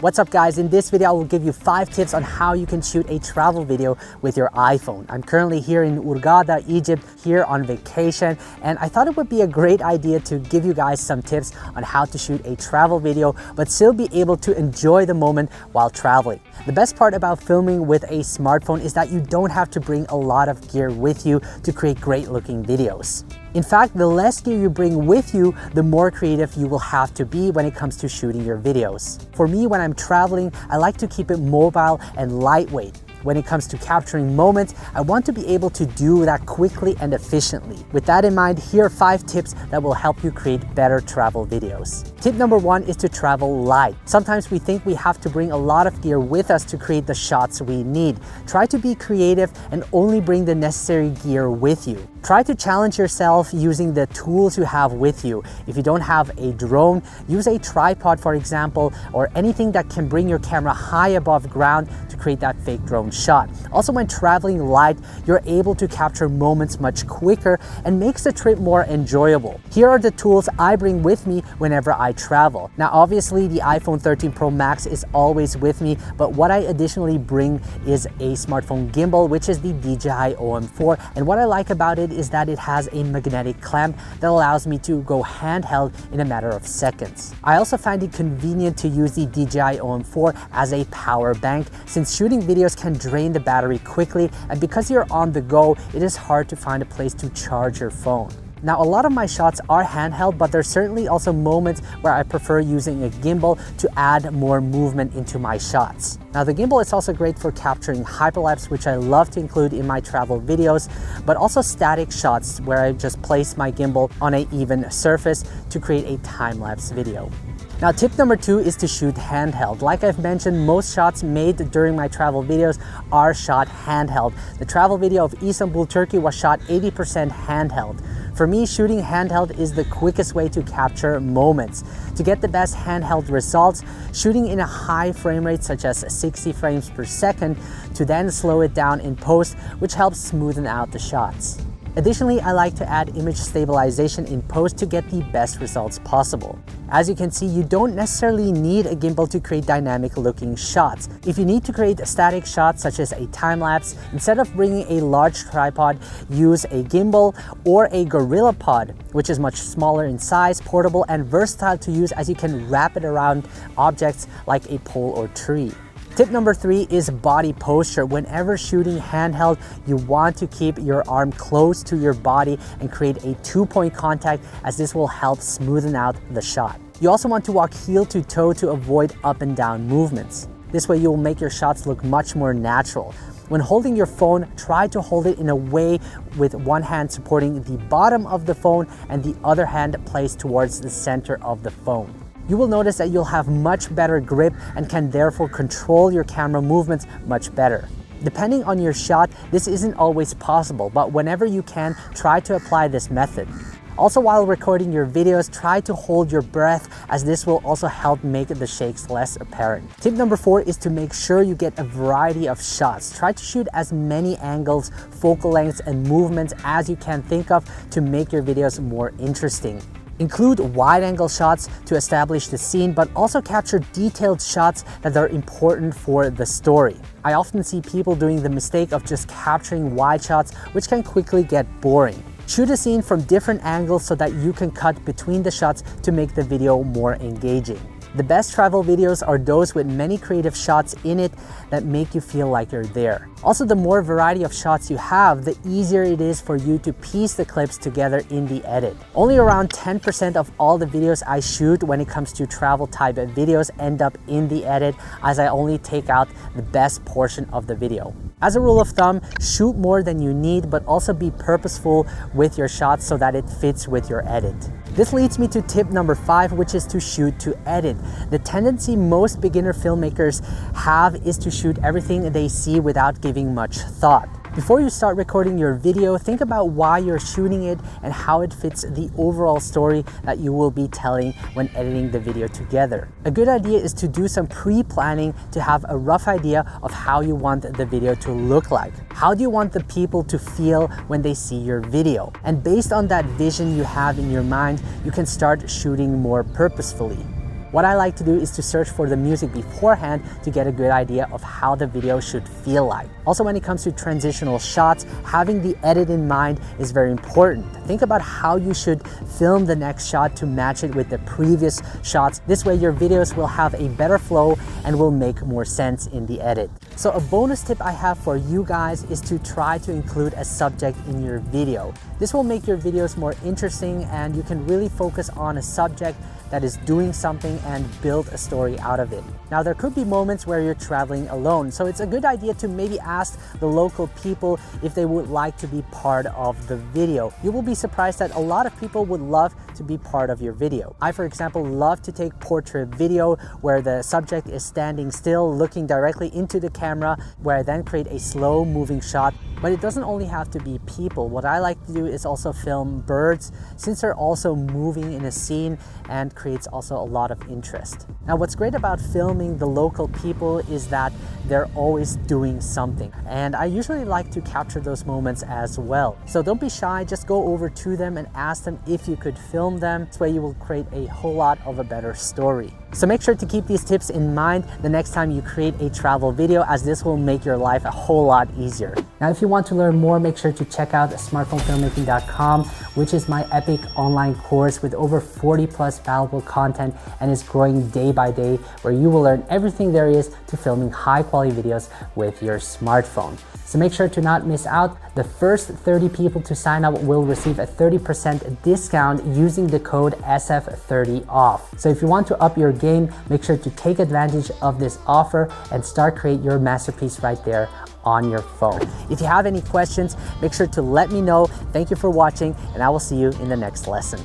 What's up guys, in this video I will give you 5 tips on how you can shoot a travel video with your iPhone. I'm currently here in Hurghada, Egypt, here on vacation, and I thought it would be a great idea to give you guys some tips on how to shoot a travel video but still be able to enjoy the moment while traveling. The best part about filming with a smartphone is that you don't have to bring a lot of gear with you to create great looking videos. In fact, the less gear you bring with you, the more creative you will have to be when it comes to shooting your videos. For me, when I'm traveling, I like to keep it mobile and lightweight. When it comes to capturing moments, I want to be able to do that quickly and efficiently. With that in mind, here are 5 tips that will help you create better travel videos. Tip number 1 is to travel light. Sometimes we think we have to bring a lot of gear with us to create the shots we need. Try to be creative and only bring the necessary gear with you. Try to challenge yourself using the tools you have with you. If you don't have a drone, use a tripod, for example, or anything that can bring your camera high above ground to create that fake drone shot. Also, when traveling light, you're able to capture moments much quicker and makes the trip more enjoyable. Here are the tools I bring with me whenever I travel. Now, obviously, the iPhone 13 Pro Max is always with me, but what I additionally bring is a smartphone gimbal, which is the DJI OM4. And what I like about it is that it has a magnetic clamp that allows me to go handheld in a matter of seconds. I also find it convenient to use the DJI OM4 as a power bank, since shooting videos can drain the battery quickly, and because you're on the go, it is hard to find a place to charge your phone. Now, a lot of my shots are handheld, but there's certainly also moments where I prefer using a gimbal to add more movement into my shots. Now, the gimbal is also great for capturing hyperlapse, which I love to include in my travel videos, but also static shots where I just place my gimbal on an even surface to create a time-lapse video. Now, tip number 2 is to shoot handheld. Like I've mentioned, most shots made during my travel videos are shot handheld. The travel video of Istanbul, Turkey was shot 80% handheld. For me, shooting handheld is the quickest way to capture moments. To get the best handheld results, shooting in a high frame rate such as 60 frames per second to then slow it down in post, which helps smoothen out the shots. Additionally, I like to add image stabilization in post to get the best results possible. As you can see, you don't necessarily need a gimbal to create dynamic looking shots. If you need to create static shots such as a time lapse, instead of bringing a large tripod, use a gimbal or a GorillaPod, which is much smaller in size, portable, and versatile to use as you can wrap it around objects like a pole or tree. Tip number 3 is body posture. Whenever shooting handheld, you want to keep your arm close to your body and create a 2-point contact, as this will help smoothen out the shot. You also want to walk heel to toe to avoid up and down movements. This way you will make your shots look much more natural. When holding your phone, try to hold it in a way with one hand supporting the bottom of the phone and the other hand placed towards the center of the phone. You will notice that you'll have much better grip and can therefore control your camera movements much better. Depending on your shot, this isn't always possible, but whenever you can, try to apply this method. Also, while recording your videos, try to hold your breath, as this will also help make the shakes less apparent. Tip number 4 is to make sure you get a variety of shots. Try to shoot as many angles, focal lengths, and movements as you can think of to make your videos more interesting. Include wide-angle shots to establish the scene, but also capture detailed shots that are important for the story. I often see people doing the mistake of just capturing wide shots, which can quickly get boring. Shoot a scene from different angles so that you can cut between the shots to make the video more engaging. The best travel videos are those with many creative shots in it that make you feel like you're there. Also, the more variety of shots you have, the easier it is for you to piece the clips together in the edit. Only around 10% of all the videos I shoot when it comes to travel type videos end up in the edit, as I only take out the best portion of the video. As a rule of thumb, shoot more than you need, but also be purposeful with your shots so that it fits with your edit. This leads me to tip number 5, which is to shoot to edit. The tendency most beginner filmmakers have is to shoot everything they see without giving much thought. Before you start recording your video, think about why you're shooting it and how it fits the overall story that you will be telling when editing the video together. A good idea is to do some pre-planning to have a rough idea of how you want the video to look like. How do you want the people to feel when they see your video? And based on that vision you have in your mind, you can start shooting more purposefully. What I like to do is to search for the music beforehand to get a good idea of how the video should feel like. Also, when it comes to transitional shots, having the edit in mind is very important. Think about how you should film the next shot to match it with the previous shots. This way your videos will have a better flow and will make more sense in the edit. So a bonus tip I have for you guys is to try to include a subject in your video. This will make your videos more interesting and you can really focus on a subject that is doing something and build a story out of it. Now, there could be moments where you're traveling alone, so it's a good idea to maybe ask the local people if they would like to be part of the video. You will be surprised that a lot of people would love to be part of your video. I, for example, love to take portrait video where the subject is standing still, looking directly into the camera, where I then create a slow moving shot. But it doesn't only have to be people. What I like to do is also film birds, since they're also moving in a scene and creates also a lot of interest. Now, what's great about filming the local people is that they're always doing something. And I usually like to capture those moments as well. So don't be shy, just go over to them and ask them if you could film them. This way you will create a whole lot of a better story. So make sure to keep these tips in mind the next time you create a travel video, as this will make your life a whole lot easier. Now, if you want to learn more, make sure to check out smartphonefilmmaking.com, which is my epic online course with over 40 plus valuable content and is growing day by day, where you will learn everything there is to filming high quality videos with your smartphone. So make sure to not miss out. The first 30 people to sign up will receive a 30% discount using the code SF30OFF. So if you want to up your game, make sure to take advantage of this offer and start create your masterpiece right there on your phone. If you have any questions, make sure to let me know. Thank you for watching, and I will see you in the next lesson.